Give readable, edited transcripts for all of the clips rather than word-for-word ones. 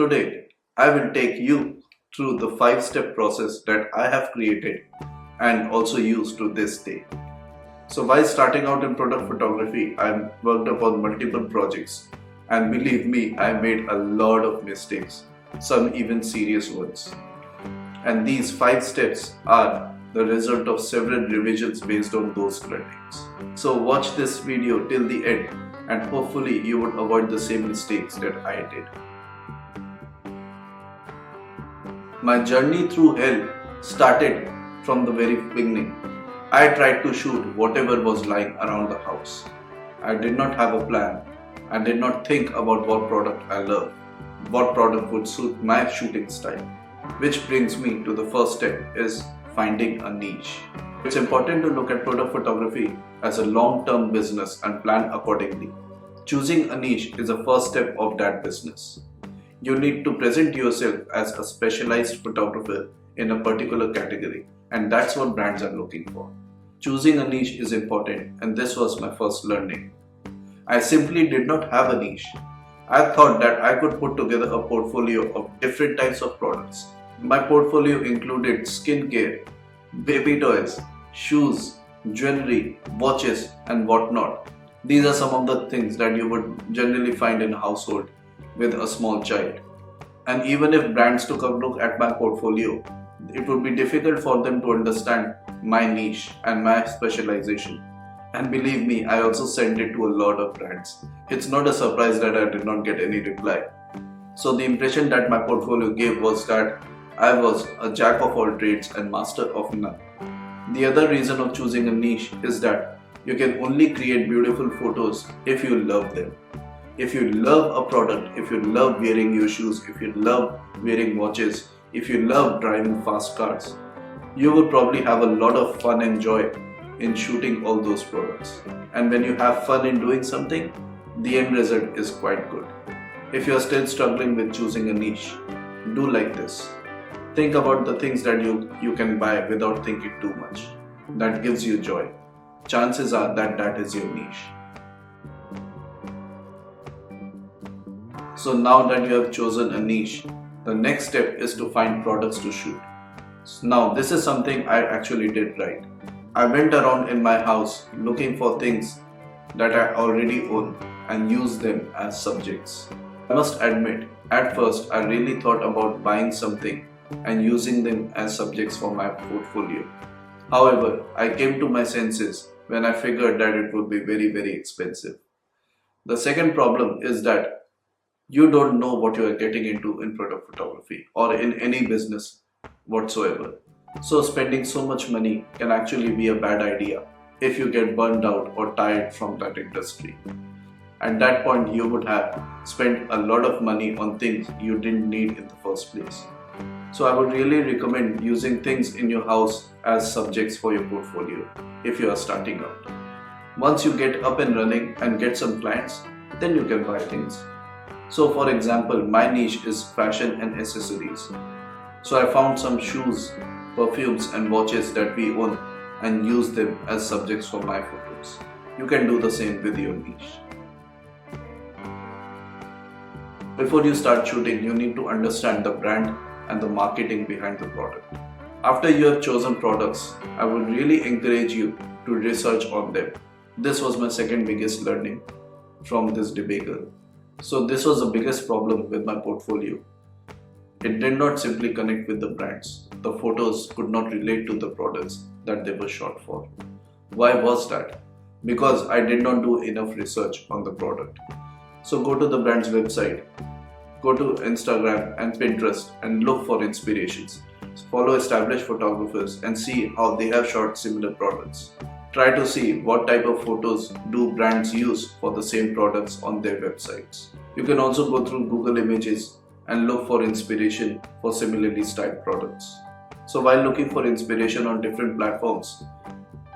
Today, I will take you through the 5-step process that I have created and also use to this day. So while starting out in product photography, I worked upon multiple projects, and believe me, I made a lot of mistakes, some even serious ones. And these 5 steps are the result of several revisions based on those learnings. So watch this video till the end and hopefully you would avoid the same mistakes that I did. My journey through hell started from the very beginning. I tried to shoot whatever was lying around the house. I did not have a plan. I did not think about what product I love, what product would suit my shooting style. Which brings me to the first step is finding a niche. It's important to look at product photography as a long-term business and plan accordingly. Choosing a niche is the first step of that business. You need to present yourself as a specialized photographer in a particular category, and that's what brands are looking for. Choosing a niche is important, and this was my first learning. I simply did not have a niche. I thought that I could put together a portfolio of different types of products. My portfolio included skincare, baby toys, shoes, jewelry, watches, and whatnot. These are some of the things that you would generally find in a household with a small child. And even if brands took a look at my portfolio, it would be difficult for them to understand my niche and my specialization. And believe me, I also sent it to a lot of brands. It's not a surprise that I did not get any reply. So the impression that my portfolio gave was that I was a jack of all trades and master of none. The other reason of choosing a niche is that you can only create beautiful photos if you love them. If you love a product, if you love wearing your shoes, if you love wearing watches, if you love driving fast cars, you will probably have a lot of fun and joy in shooting all those products. And when you have fun in doing something, the end result is quite good. If you are still struggling with choosing a niche, do like this. Think about the things that you can buy without thinking too much. That gives you joy. Chances are that that is your niche. So now that you have chosen a niche, the next step is to find products to shoot. Now this is something I actually did right. I went around in my house looking for things that I already own and used them as subjects. I must admit, at first I really thought about buying something and using them as subjects for my portfolio. However, I came to my senses when I figured that it would be very expensive. The second problem is that you don't know what you are getting into in product photography or in any business whatsoever. So spending so much money can actually be a bad idea if you get burned out or tired from that industry. At that point, you would have spent a lot of money on things you didn't need in the first place. So I would really recommend using things in your house as subjects for your portfolio if you are starting out. Once you get up and running and get some clients, then you can buy things. So for example, my niche is fashion and accessories. So I found some shoes, perfumes and watches that we own and use them as subjects for my photos. You can do the same with your niche. Before you start shooting, you need to understand the brand and the marketing behind the product. After you have chosen products, I would really encourage you to research on them. This was my second biggest learning from this debacle. So this was the biggest problem with my portfolio. It did not simply connect with the brands. The photos could not relate to the products that they were shot for. Why was that? Because I did not do enough research on the product. So go to the brand's website, go to Instagram and Pinterest and look for inspirations. Follow established photographers and see how they have shot similar products. Try to see what type of photos do brands use for the same products on their websites. You can also go through Google Images and look for inspiration for similarly styled products. So while looking for inspiration on different platforms,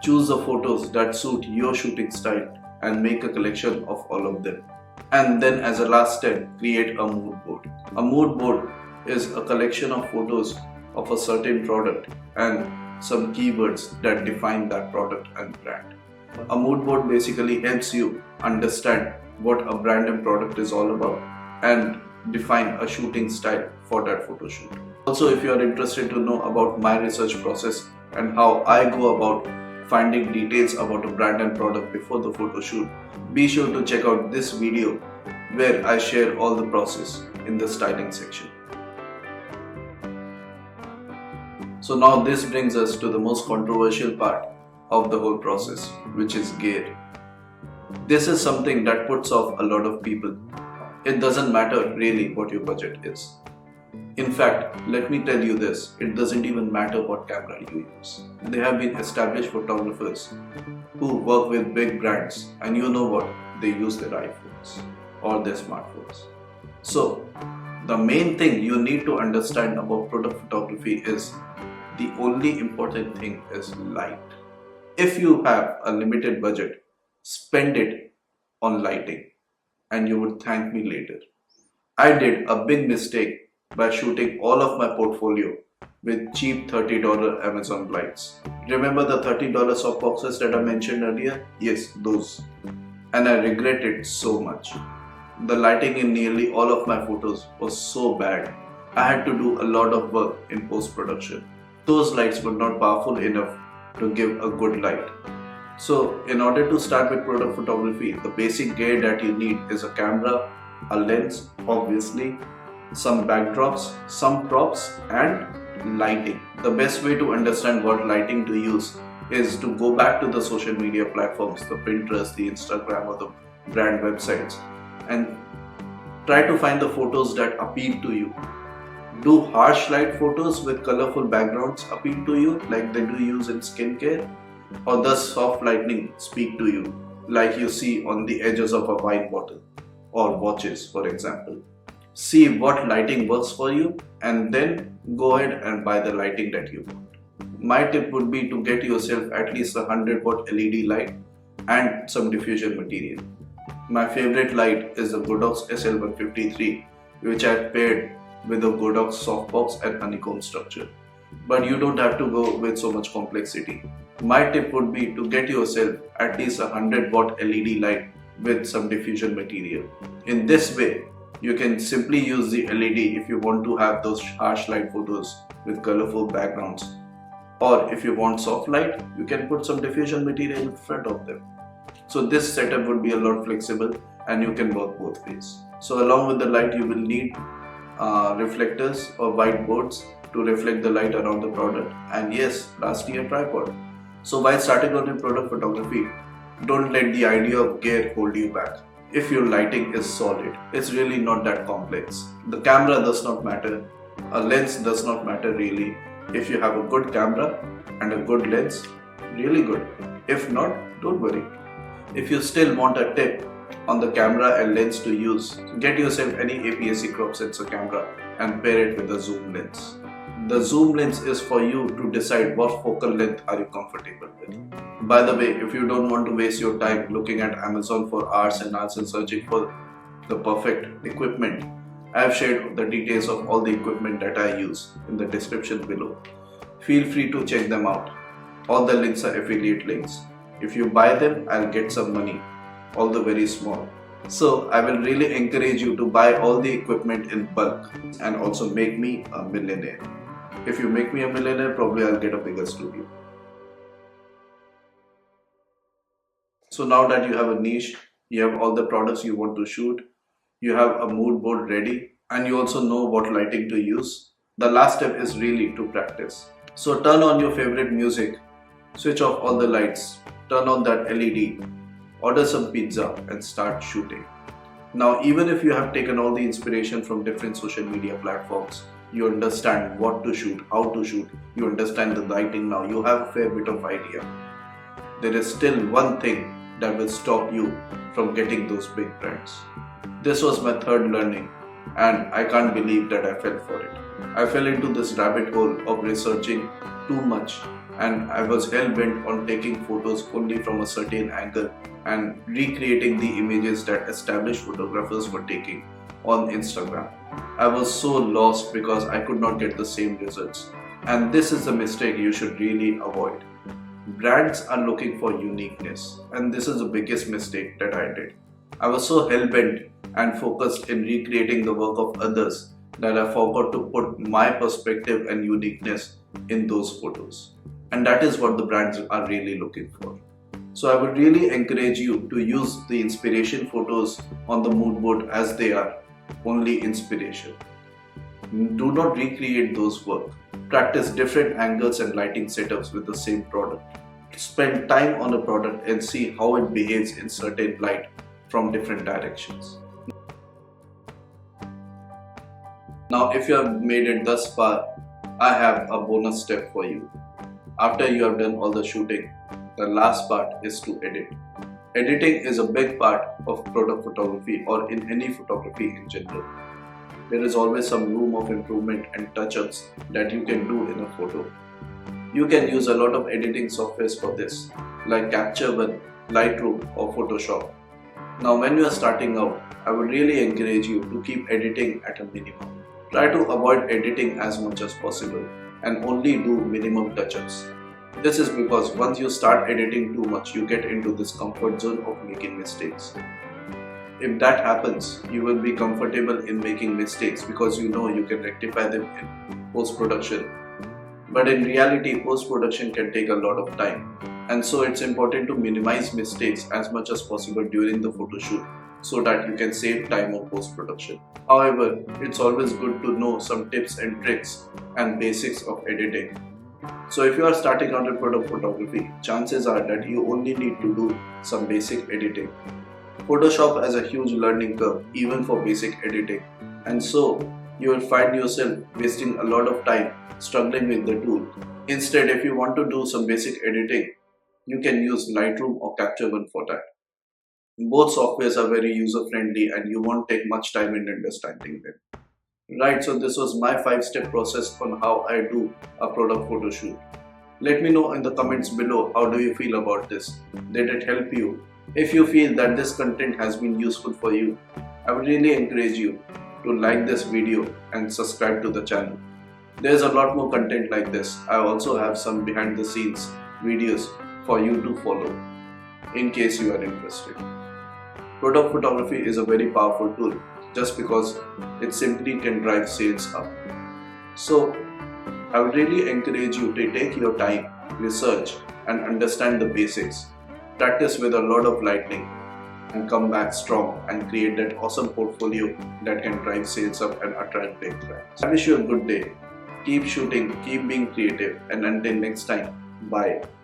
choose the photos that suit your shooting style and make a collection of all of them. And then as a last step, create a mood board. A mood board is a collection of photos of a certain product and some keywords that define that product and brand. A mood board basically helps you understand what a brand and product is all about and define a shooting style for that photo shoot. Also, if you are interested to know about my research process and how I go about finding details about a brand and product before the photo shoot, be sure to check out this video where I share all the process in the styling section. So now this brings us to the most controversial part of the whole process, which is gear. This is something that puts off a lot of people. It doesn't matter really what your budget is. In fact, let me tell you this, it doesn't even matter what camera you use. There have been established photographers who work with big brands, and you know what? They use their iPhones or their smartphones. So, the main thing you need to understand about product photography is the only important thing is light. If you have a limited budget, spend it on lighting and you would thank me later. I did a big mistake by shooting all of my portfolio with cheap $30 Amazon lights. Remember the $30 softboxes that I mentioned earlier? Yes, those. And I regret it so much. The lighting in nearly all of my photos was so bad. I had to do a lot of work in post-production. Those lights were not powerful enough to give a good light. So, in order to start with product photography, the basic gear that you need is a camera, a lens, obviously, some backdrops, some props, and lighting. The best way to understand what lighting to use is to go back to the social media platforms, the Pinterest, the Instagram, or the brand websites, and try to find the photos that appeal to you. Do harsh light photos with colorful backgrounds appeal to you, like they do use in skincare? Or does soft lighting speak to you, like you see on the edges of a wine bottle or watches, for example? See what lighting works for you and then go ahead and buy the lighting that you want. My tip would be to get yourself at least a 100-watt LED light and some diffusion material. My favorite light is the Godox SL153, which I paired with the Godox softbox and honeycomb structure. But you don't have to go with so much complexity. My tip would be to get yourself at least a 100-watt LED light with some diffusion material. In this way, you can simply use the LED if you want to have those harsh light photos with colorful backgrounds. Or if you want soft light, you can put some diffusion material in front of them. So this setup would be a lot flexible and you can work both ways. So along with the light, you will need reflectors or whiteboards to reflect the light around the product, and yes, lastly a tripod. So while starting on your product photography, don't let the idea of gear hold you back. If your lighting is solid, it's really not that complex. The camera does not matter, a lens does not matter really. If you have a good camera and a good lens, really good. If not, don't worry. If you still want a tip on the camera and lens to use, get yourself any APS-C crop sensor camera and pair it with a zoom lens. The zoom lens is for you to decide what focal length are you comfortable with. By the way, if you don't want to waste your time looking at Amazon for hours and hours and searching for the perfect equipment, I have shared the details of all the equipment that I use in the description below. Feel free to check them out. All the links are affiliate links. If you buy them, I'll get some money, although very small. So I will really encourage you to buy all the equipment in bulk and also make me a millionaire. If you make me a millionaire, probably I'll get a bigger studio. So now that you have a niche, you have all the products you want to shoot, you have a mood board ready, and you also know what lighting to use, the last step is really to practice. So turn on your favorite music, switch off all the lights, turn on that LED, order some pizza and start shooting. Now even if you have taken all the inspiration from different social media platforms, you understand what to shoot, how to shoot, you understand the lighting now, you have a fair bit of idea. There is still one thing that will stop you from getting those big brands. This was my third learning and I can't believe that I fell for it. I fell into this rabbit hole of researching too much and I was hell-bent on taking photos only from a certain angle and recreating the images that established photographers were taking on Instagram. I was so lost because I could not get the same results. And this is a mistake you should really avoid. Brands are looking for uniqueness, and this is the biggest mistake that I did. I was so hell-bent and focused in recreating the work of others that I forgot to put my perspective and uniqueness in those photos. And that is what the brands are really looking for. So I would really encourage you to use the inspiration photos on the mood board as they are, only inspiration. Do not recreate those work. Practice different angles and lighting setups with the same product. Spend time on a product and see how it behaves in certain light from different directions. Now, if you have made it thus far, I have a bonus step for you. After you have done all the shooting, the last part is to edit. Editing is a big part of product photography or in any photography in general. There is always some room of improvement and touch-ups that you can do in a photo. You can use a lot of editing softwares for this, like Capture One, Lightroom or Photoshop. Now when you are starting out, I would really encourage you to keep editing at a minimum. Try to avoid editing as much as possible and only do minimum touch-ups. This is because once you start editing too much, you get into this comfort zone of making mistakes. If that happens, you will be comfortable in making mistakes because you know you can rectify them in post-production. But in reality, post-production can take a lot of time, and so it's important to minimize mistakes as much as possible during the photo shoot so that you can save time on post-production. However, it's always good to know some tips and tricks and basics of editing. So if you are starting out in product photography, chances are that you only need to do some basic editing. Photoshop has a huge learning curve even for basic editing, and so you will find yourself wasting a lot of time struggling with the tool. Instead, if you want to do some basic editing, you can use Lightroom or Capture One for that. Both softwares are very user friendly and you won't take much time in understanding them. Right, so this was my 5-step process on how I do a product photo shoot. Let me know in the comments below, how do you feel about this? Did it help you? If you feel that this content has been useful for you, I would really encourage you to like this video and subscribe to the channel. There's a lot more content like this. I also have some behind the scenes videos for you to follow in case you are interested. Product photography is a very powerful tool just because it simply can drive sales up. So I would really encourage you to take your time, research and understand the basics. Practice with a lot of lighting and come back strong and create that awesome portfolio that can drive sales up and attract big clients. I wish you a good day. Keep shooting, keep being creative, and until next time, bye.